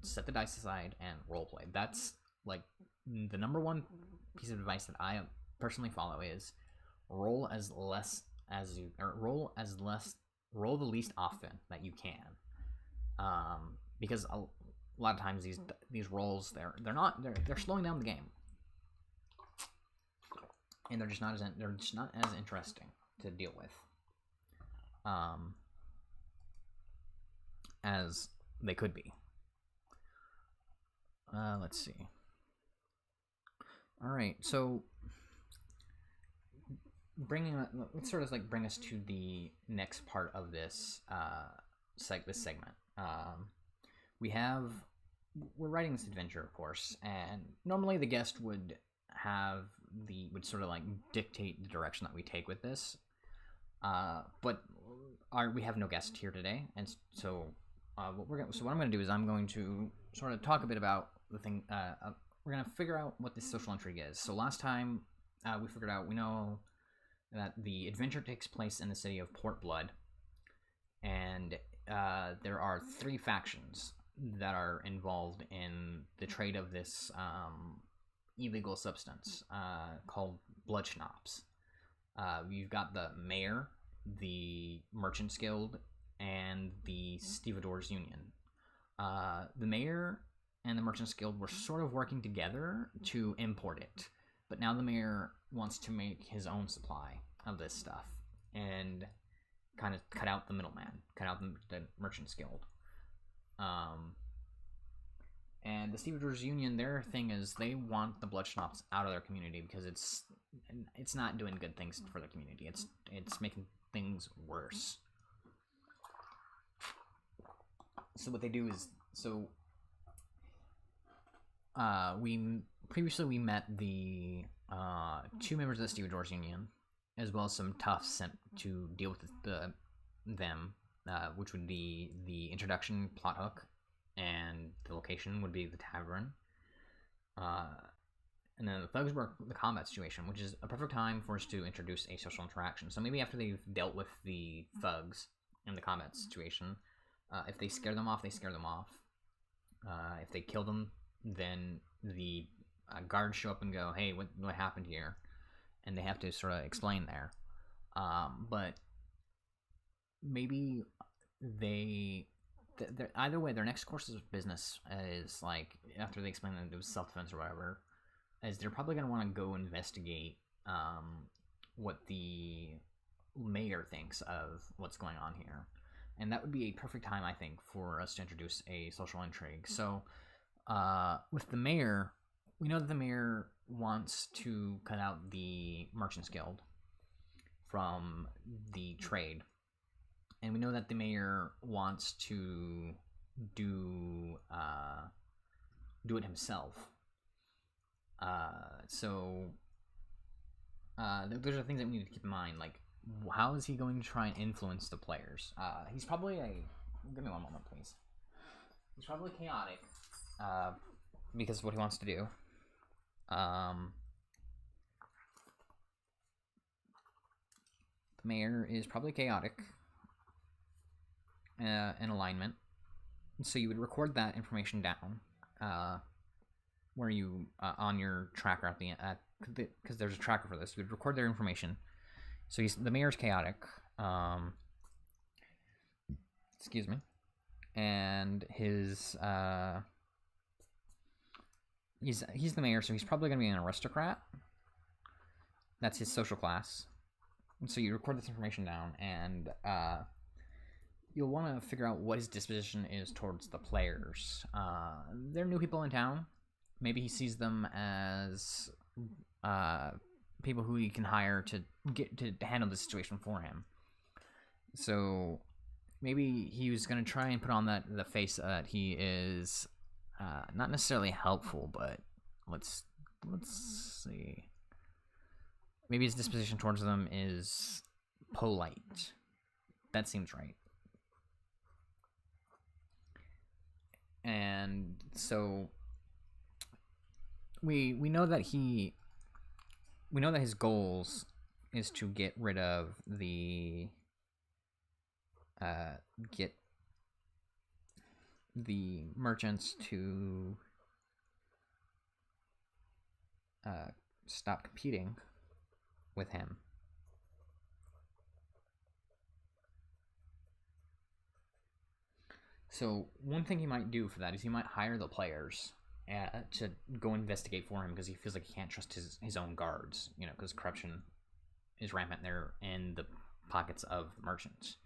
Set the dice aside and role play. That's like the number one piece of advice that I personally follow is roll the least often that you can. Because a lot of times these rolls they're slowing down the game, and they're just not as interesting to deal with as they could be. Let's see. All right, so let's sort of bring us to the next part of this this segment. We're writing this adventure, of course, and normally the guest would sort of dictate the direction that we take with this. But we have no guest here today, and so what I'm going to do is I'm going to sort of talk a bit about the thing. We're going to figure out what this social intrigue is. So last time we know that the adventure takes place in the city of Port Blood, and there are 3 factions that are involved in the trade of this illegal substance called blood schnapps. You've got the mayor, the Merchants Guild, and the Stevedores Union. The mayor and the Merchants Guild were sort of working together to import it, but now the mayor wants to make his own supply of this stuff and kind of cut out the middleman, cut out the Merchants Guild. And the Stevedores Union, their thing is they want the blood schnapps out of their community because it's not doing good things for the community. It's making things worse. So what they do is, we previously met the 2 members of the Stevedores Union, as well as some toughs sent to deal with them, which would be the introduction plot hook, and the location would be the tavern. And then the thugs work the combat situation, which is a perfect time for us to introduce a social interaction. So maybe after they've dealt with the thugs in the combat situation, if they scare them off, they scare them off. If they kill them, then the guards show up and go, "Hey, what happened here?" And they have to sort of explain there. But maybe either way, their next course of business is like after they explain that it was self-defense or whatever, is they're probably going to want to go investigate what the mayor thinks of what's going on here. And that would be a perfect time, I think, for us to introduce a social intrigue. So with the mayor, we know that the mayor wants to cut out the Merchants Guild from the trade. And we know that the mayor wants to do it himself. So those are things that we need to keep in mind. Like, how is he going to try and influence the players? He's probably give me one moment, please. He's probably chaotic because of what he wants to do. The mayor is probably chaotic in alignment. So you would record that information down where you on your tracker at the end, because there's a tracker for this. You would record their information. So the mayor's chaotic. Excuse me. And his he's the mayor, so he's probably going to be an aristocrat. That's his social class. And so you record this information down, and you'll want to figure out what his disposition is towards the players. They're new people in town. Maybe he sees them as people who he can hire to handle the situation for him. So maybe he was going to try and put on the face that he is not necessarily helpful, but let's see. Maybe his disposition towards them is polite. That seems right. And so we know that his goals is to get rid of the merchants to stop competing with him. So one thing he might do for that is he might hire the players to go investigate for him, because he feels like he can't trust his own guards, because corruption is rampant there in the pockets of merchants.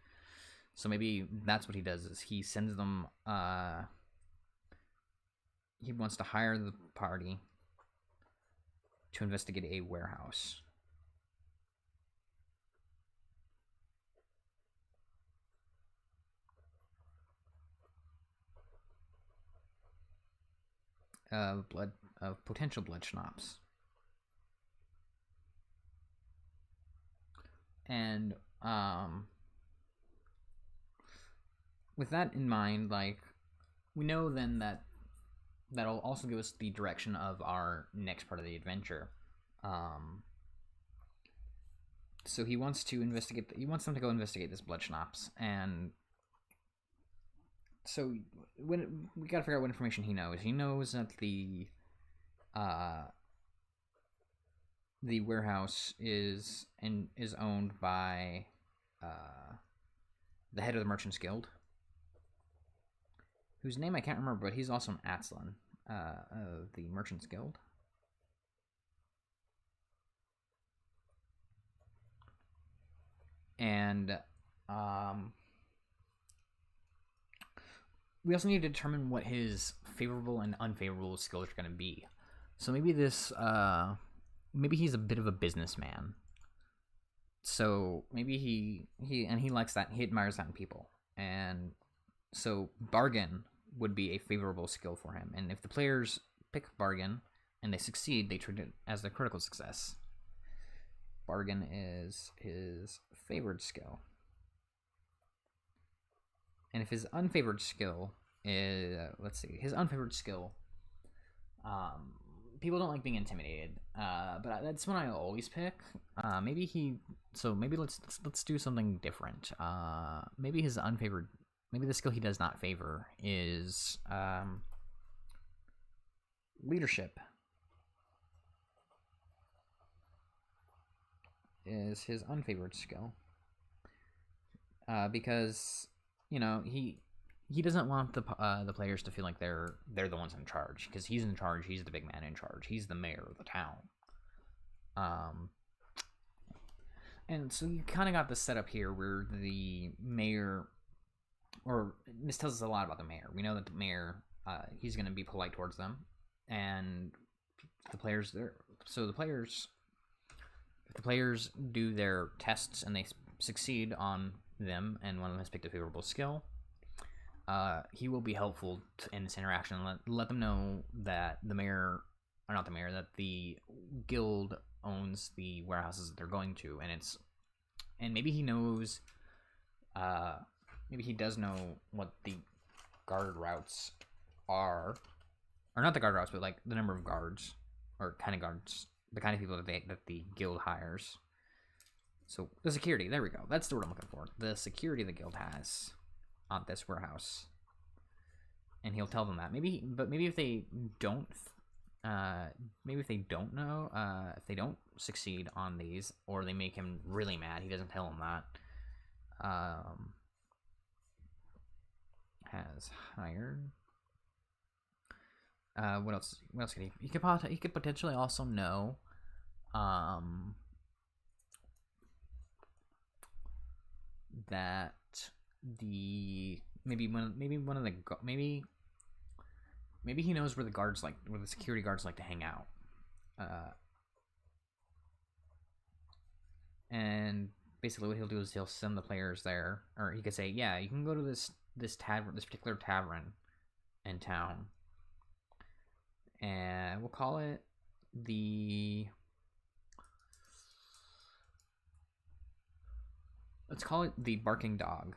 So maybe that's what he does, is he sends them, he wants to hire the party to investigate a warehouse. Of potential blood schnapps. And with that in mind, like, we know then that that'll also give us the direction of our next part of the adventure. So he wants to investigate. He wants them to go investigate this blood schnapps, and so when we gotta figure out what information he knows. He knows that the warehouse is owned by the head of the Merchants Guild, whose name I can't remember, but he's also an Atzlan of the Merchants Guild. And we also need to determine what his favorable and unfavorable skills are going to be. So maybe maybe he's a bit of a businessman. So maybe he likes that. He admires that in people. And so bargain would be a favorable skill for him. And if the players pick bargain and they succeed, they treat it as their critical success. Bargain is his favored skill. And if his unfavored skill is, his unfavored skill people don't like being intimidated. But that's one I always pick. Maybe he. So maybe let's do something different. Maybe his unfavored. Maybe the skill he does not favor is leadership. Is his unfavored skill. Because he doesn't want the players to feel like they're the ones in charge, because he's in charge. He's the big man in charge. He's the mayor of the town. And so you kind of got this setup here where the mayor, or this tells us a lot about the mayor. We know that the mayor, he's going to be polite towards them, and the players there. So the players, if the players do their tests and they succeed on them, and one of them has picked a favorable skill, he will be helpful in this interaction. Let them know that the mayor, or not the mayor, that the guild owns the warehouses that they're going to, and maybe he knows, maybe he does know what the guard routes are, or not the guard routes, but like the number of guards, or kind of guards, the kind of people that the guild hires. So the security, there we go. That's the word I'm looking for. The security the guild has on this warehouse, and he'll tell them that. Maybe if they don't, maybe if they don't know, if they don't succeed on these, or they make him really mad, he doesn't tell them that. Has hired. What else? What else could he? He could potentially also know. That maybe he knows where the security guards like to hang out, and basically what he'll do is he'll send the players there, or he could say, yeah, you can go to this particular tavern in town, and we'll call it let's call it the Barking Dog.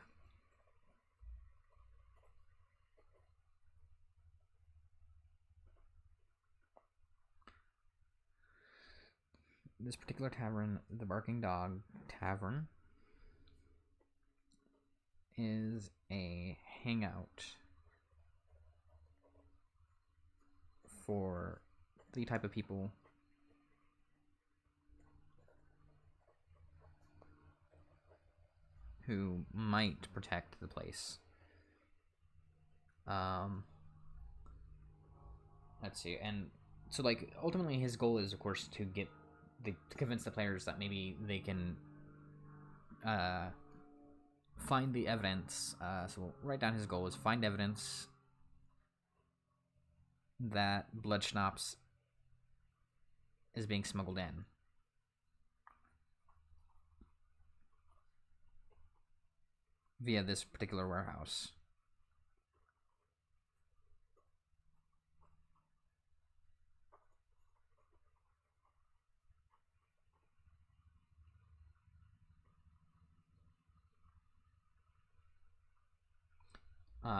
This particular tavern, the Barking Dog Tavern, is a hangout for the type of people who might protect the place. Let's see, and so like ultimately his goal is, of course, to convince the players that maybe they can find the evidence. So we'll write down his goal is find evidence that blood schnapps is being smuggled in. Via this particular warehouse.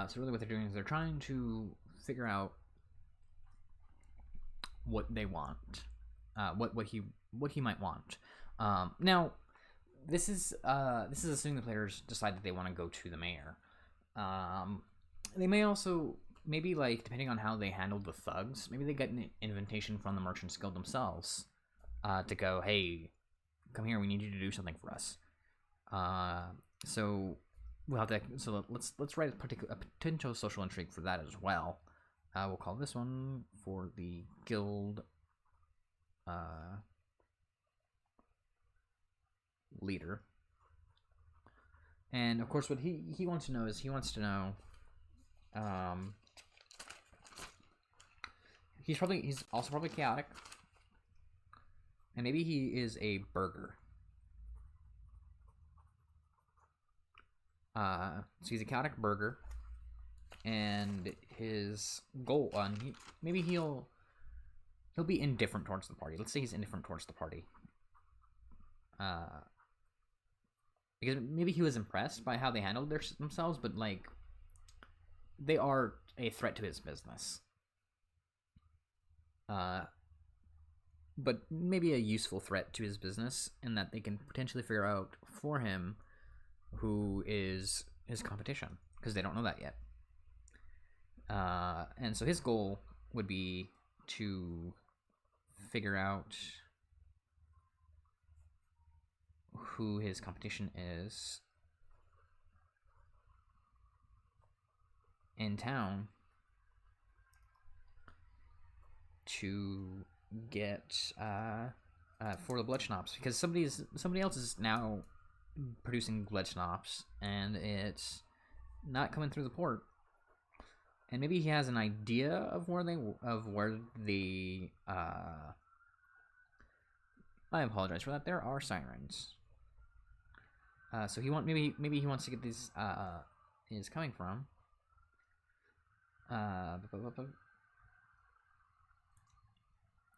So really what they're doing is they're trying to figure out what they want, what he might want. Now, this is assuming the players decide that they want to go to the mayor. They may also, maybe like depending on how they handled the thugs, maybe they get an invitation from the Merchants Guild themselves to go, hey, come here, we need you to do something for us. So we'll have to. So let's write a potential social intrigue for that as well. We'll call this one for the guild leader. And of course, what he wants to know is he's also probably chaotic, and maybe he is a burger. So he's a chaotic burger, and his goal maybe he'll be indifferent towards the party. Let's say he's indifferent towards the party. Because maybe he was impressed by how they handled themselves, but like they are a threat to his business. but maybe a useful threat to his business, in that they can potentially figure out for him who is his competition, because they don't know that yet. And so his goal would be to figure out who his competition is in town to get for the blood schnapps, because somebody else is now producing blood schnapps and it's not coming through the port. And maybe he has an idea of where the I apologize for that. There are sirens. So maybe he wants to get these is coming from.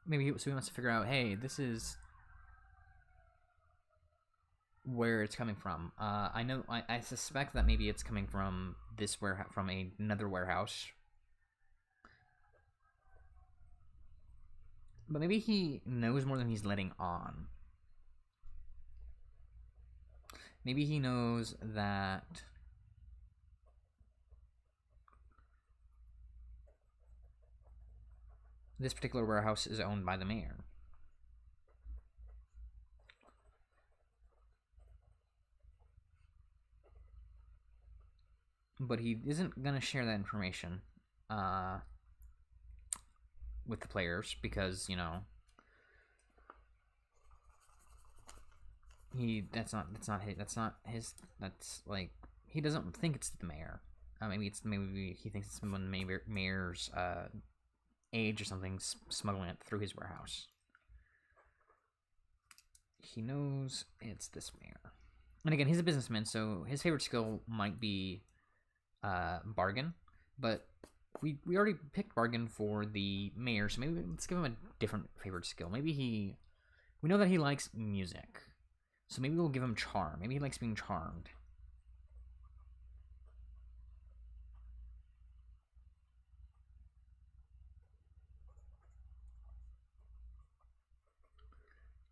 Maybe he wants to figure out, hey, this is where it's coming from. I suspect that maybe it's coming from this warehouse, from another warehouse. But maybe he knows more than he's letting on. Maybe he knows that this particular warehouse is owned by the mayor. But he isn't going to share that information with the players, because, you know, he that's like, he doesn't think it's the mayor. Maybe he thinks it's someone mayor's age or something, smuggling it through his warehouse. He knows it's this mayor. And again, he's a businessman, so his favorite skill might be bargain, but we already picked bargain for the mayor, so maybe let's give him a different favorite skill. Maybe we know that he likes music, so maybe we'll give him charm. Maybe he likes being charmed.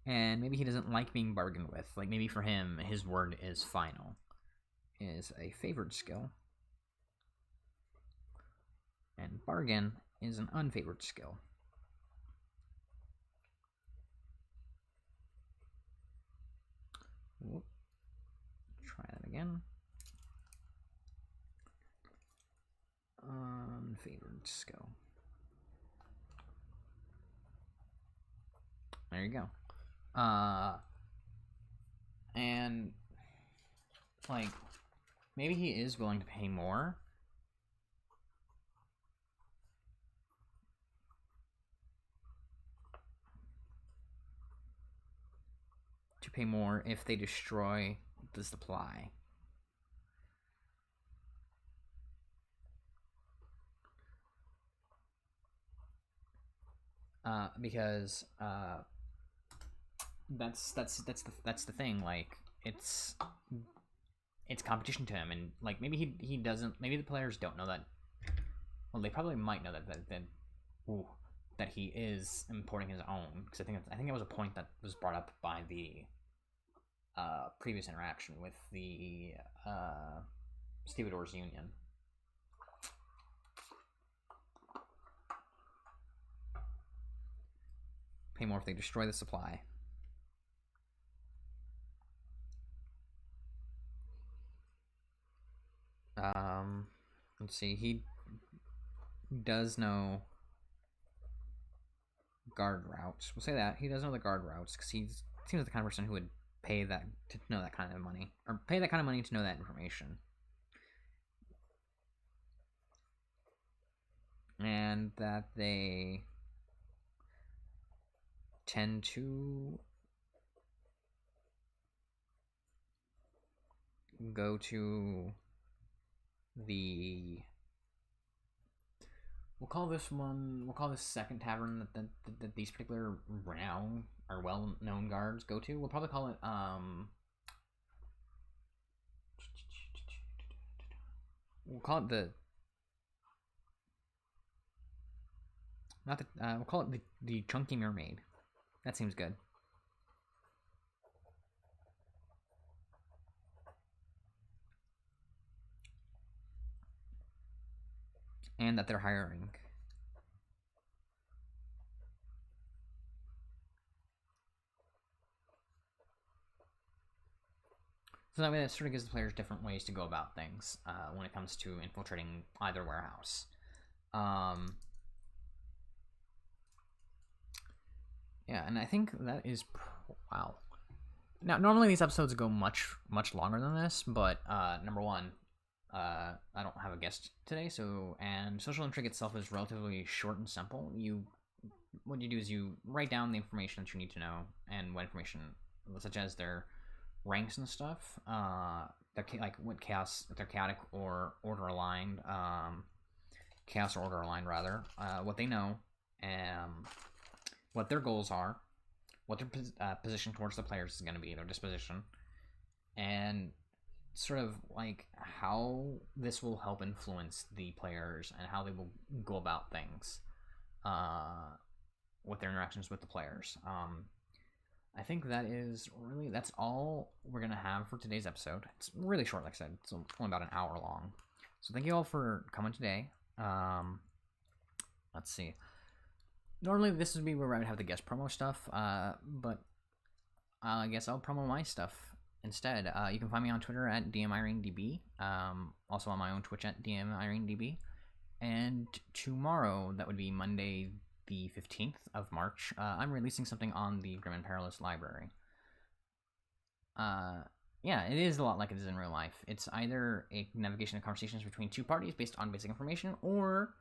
And maybe he doesn't like being bargained with. Like, maybe for him, his word is final, is a favored skill. And bargain is an unfavored skill. Whoop. Try that again. Unfavored skill. There you go. And like, maybe he is willing to pay more. To pay more if they destroy the supply. Because that's the thing. Like, it's competition to him, and like, maybe he doesn't. Maybe the players don't know that. Well, they probably might know that he is importing his own, because I think that was a point that was brought up by the previous interaction with the Stevedores Union. Pay more if they destroy the supply. Let's see. He does know guard routes. We'll say that he does know the guard routes, because he seems like the kind of person who would pay that to know that kind of money, or pay that kind of money to know that information. And that they tend to go to the we'll call this second tavern that these particular renowned or well-known guards go to. We'll probably call it we'll call it we'll call it the Chunky Mermaid. That seems good. And that they're hiring. So that way, that sort of gives the players different ways to go about things when it comes to infiltrating either warehouse. Yeah, and I think that is wow. Now, normally these episodes go much longer than this, but number one, I don't have a guest today, and Social Intrigue itself is relatively short and simple. What you do is you write down the information that you need to know, and what information, such as their ranks and stuff, like what chaos, if they're chaotic or order aligned, chaos or order aligned rather, what they know, what their goals are, what their position towards the players is going to be, their disposition, and sort of like how this will help influence the players and how they will go about things with their interactions with the players. I think that's all we're going to have for today's episode. It's really short, like I said. It's only about an hour long. So thank you all for coming today. Let's see. Normally this would be where I would have the guest promo stuff, but I guess I'll promo my stuff instead. You can find me on Twitter at DMIraneDB, also on my own Twitch at DMIraneDB, and tomorrow, that would be Monday the 15th of March, I'm releasing something on the Grim and Perilous Library. Yeah, it is a lot like it is in real life. It's either a navigation of conversations between two parties based on basic information, or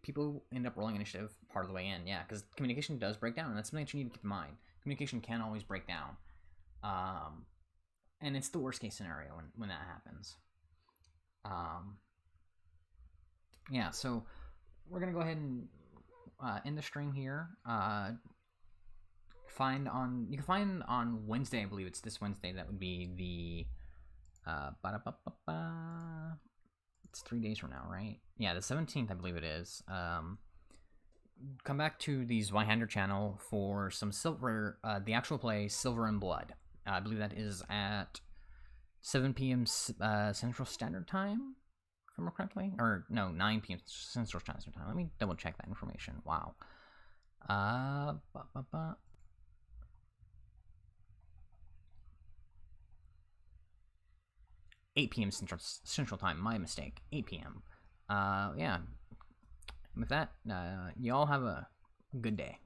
people end up rolling initiative part of the way in. Yeah, because communication does break down, and that's something that you need to keep in mind. Communication can always break down. And it's the worst case scenario when that happens. Yeah, so we're going to go ahead and end the stream here. You can find on Wednesday, I believe it's this Wednesday, that would be the it's 3 days from now, right? Yeah, the 17th, I believe it is. Come back to the Zweihander channel for some silver, the actual play Silver and Blood. I believe that is at 7 p.m. Central Standard Time, if I remember correctly. Or, no, 9 p.m. Central Standard Time. Let me double check that information. Wow. 8 p.m. Central Time. My mistake. 8 p.m. Yeah. With that, y'all have a good day.